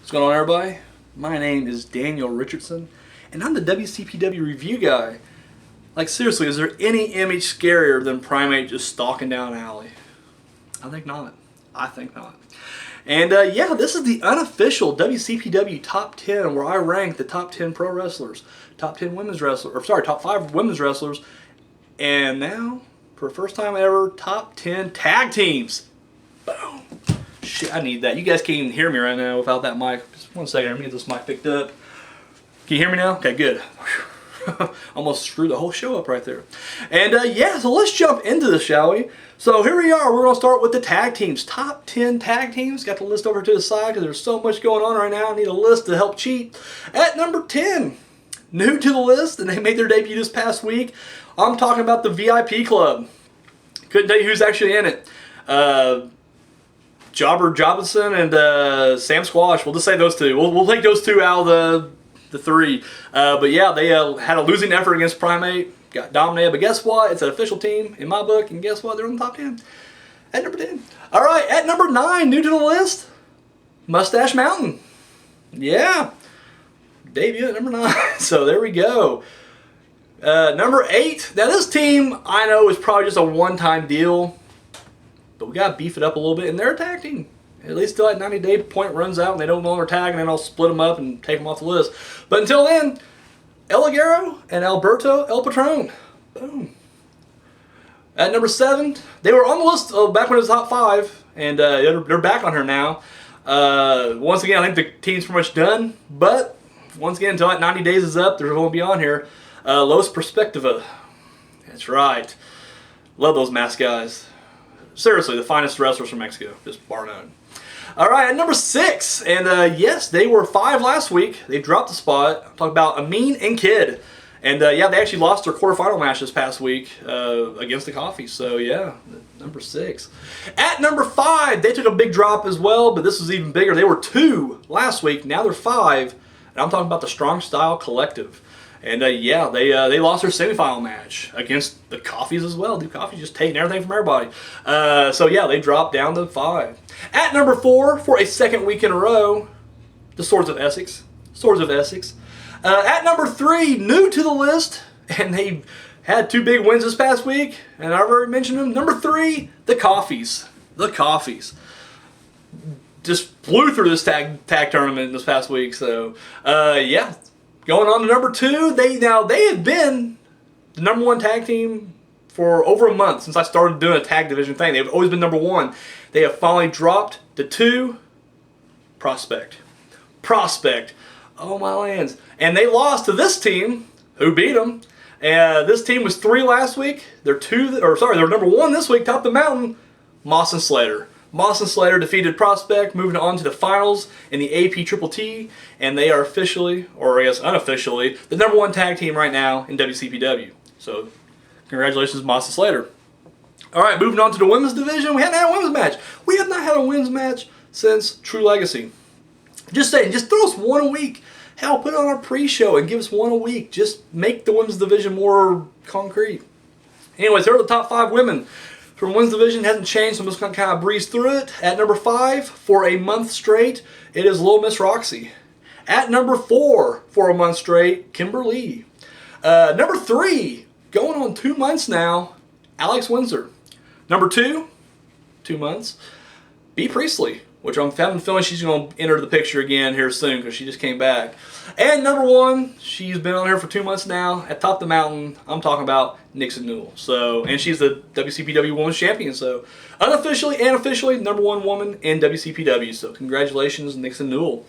What's going on, everybody? My name is Daniel Richardson, and I'm the WCPW review guy. Like, seriously, is there any image scarier than Primate just stalking down an alley? I think not. I think not. And yeah, this is the unofficial WCPW top 10, where I rank the top 10 pro wrestlers, top 10 women's wrestlers, or sorry, top 5 women's wrestlers, and now, for the first time ever, top 10 tag teams. Boom. Shit, I need that. You guys can't even hear me right now without that mic. Just one second, let me get this mic picked up. Can you hear me now? Okay, good. Almost screwed the whole show up right there. And yeah, so let's jump into this, shall we? So here we are. We're going to start with the tag teams. Top 10 tag teams. Got the list over to the side because there's so much going on right now. I need a list to help cheat. At number 10, new to the list, and they made their debut this past week. I'm talking about the VIP Club. Couldn't tell you who's actually in it. Jobber Jobinson and Sam Squash. We'll just say those two. We'll take those two out of the three. But yeah, they had a losing effort against Primate. Got dominated. But guess what? It's an official team in my book. And guess what? They're in the top 10. At number 10. All right, at number 9, new to the list, Mustache Mountain. Yeah. Debut at number 9. So there we go. Number 8. Now this team, I know, is probably just a one-time deal. But we got to beef it up a little bit, and they're a tag team. At least till that 90-day point runs out and they don't no longer tag, and then I'll split them up and take them off the list. But until then, El Ligero and Alberto El Patron. Boom. At number 7, they were on the list back when it was top 5, and they're back on her now. Once again, I think the team's pretty much done, but once again, until that 90 days is up, they're going to be on here. Los Perspectiva. That's right. Love those masked guys. Seriously, the finest wrestlers from Mexico, just bar none. All right, at number 6, and yes, they were 5 last week. They dropped the spot. I'm talking about Amin and Kid. And yeah, they actually lost their quarterfinal match this past week against the Coffee. So yeah, number 6. At number 5, they took a big drop as well, but this was even bigger. They were 2 last week. Now they're 5. And I'm talking about the Strong Style Collective. And yeah, they lost their semifinal match against the Coffees as well. The Coffees just taking everything from everybody. So yeah, they dropped down to 5. At number 4, for a second week in a row, the Swords of Essex. Swords of Essex. At number 3, new to the list, and they had 2 big wins this past week, and I've already mentioned them. Number 3, the Coffees. The Coffees. Just flew through this tag tournament this past week. So yeah. Going on to number 2, they have been the number 1 tag team for over a month since I started doing a tag division thing. They've always been number 1. They have finally dropped to 2. Prospect. Oh my lands. And they lost to this team, who beat them. This team was 3 last week. They're number 1 this week, top of the mountain. Moss and Slater. Moss and Slater defeated Prospect, moving on to the finals in the AP Triple T, and they are officially, or I guess unofficially, the number 1 tag team right now in WCPW. So, congratulations, Moss and Slater. All right, moving on to the women's division. We haven't had a women's match. We have not had a women's match since True Legacy. Just saying, just throw us 1 a week. Hell, put it on our pre-show and give us 1 a week. Just make the women's division more concrete. Anyways, here are the top 5 women. From women's division, hasn't changed, so I'm just going to kind of breeze through it. At number 5, for a month straight, it is Little Miss Roxy. At number 4, for a month straight, Kimberly. Number 3, going on 2 months now, Alex Windsor. Number 2, 2 months, Bea Priestley, which I'm having a feeling she's going to enter the picture again here soon because she just came back. And number 1, she's been on here for 2 months now. At top of the mountain, I'm talking about Nixon Newell. So, and she's the WCPW Women's Champion. So, unofficially and officially, number 1 woman in WCPW. So, congratulations, Nixon Newell.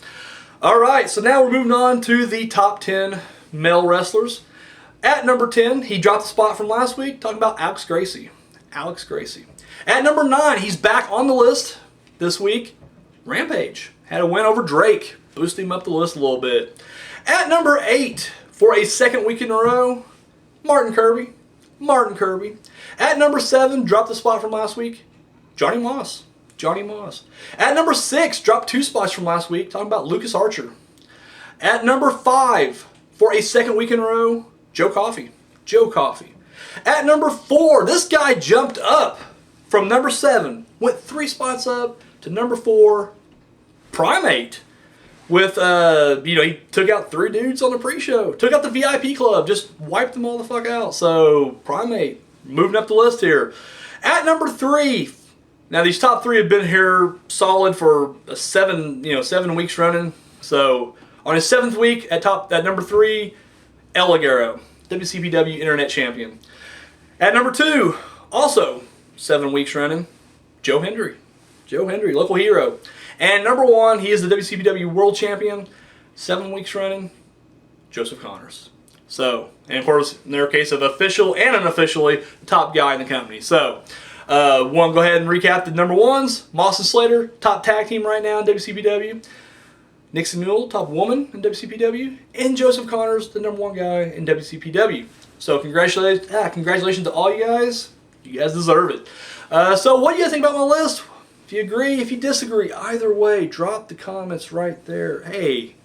All right, so now we're moving on to the top 10 male wrestlers. At number 10, he dropped the spot from last week. Talking about Alex Gracie. Alex Gracie. At number 9, he's back on the list this week. Rampage. Had a win over Drake. Boosted him up the list a little bit. At number 8, for a second week in a row, Martin Kirby. Martin Kirby. At number 7, dropped the spot from last week, Johnny Moss. Johnny Moss. At number 6, dropped 2 spots from last week, talking about Lucas Archer. At number 5, for a second week in a row, Joe Coffey. Joe Coffey. At number 4, this guy jumped up from number 7, went 3 spots up to number 4, Primate. with, he took out 3 dudes on the pre-show. Took out the VIP club. Just wiped them all the fuck out. So, Primate, moving up the list here. At number 3, now these top 3 have been here solid for 7 weeks running. So, on his 7th week at number 3, El Ligero, WCPW Internet Champion. At number 2, also 7 weeks running, Joe Hendry. Joe Hendry, local hero. And number 1, he is the WCPW World Champion, 7 weeks running, Joseph Connors. So, and of course, in their case of official and unofficially, the top guy in the company. So, want to go ahead and recap the number 1s. Moss and Slater, top tag team right now in WCPW. Nixon Mule, top woman in WCPW. And Joseph Connors, the number 1 guy in WCPW. So, congratulations to all you guys. You guys deserve it. So, what do you guys think about my list? If you agree, if you disagree, either way, drop the comments right there. Hey,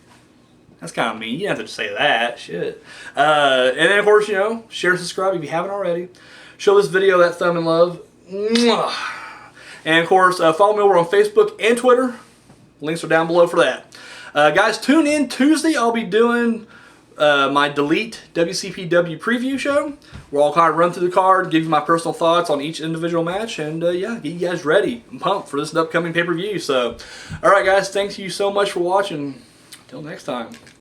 that's kind of mean. You don't have to say that. Shit. And then, of course, share and subscribe if you haven't already. Show this video that thumb and love. Mwah. And, of course, follow me over on Facebook and Twitter. Links are down below for that. Guys, tune in Tuesday. I'll be doing my Delete WCPW preview show, where I'll kind of run through the card, give you my personal thoughts on each individual match, and get you guys ready and pumped for this upcoming pay-per-view. So, alright guys, thank you so much for watching. Until next time.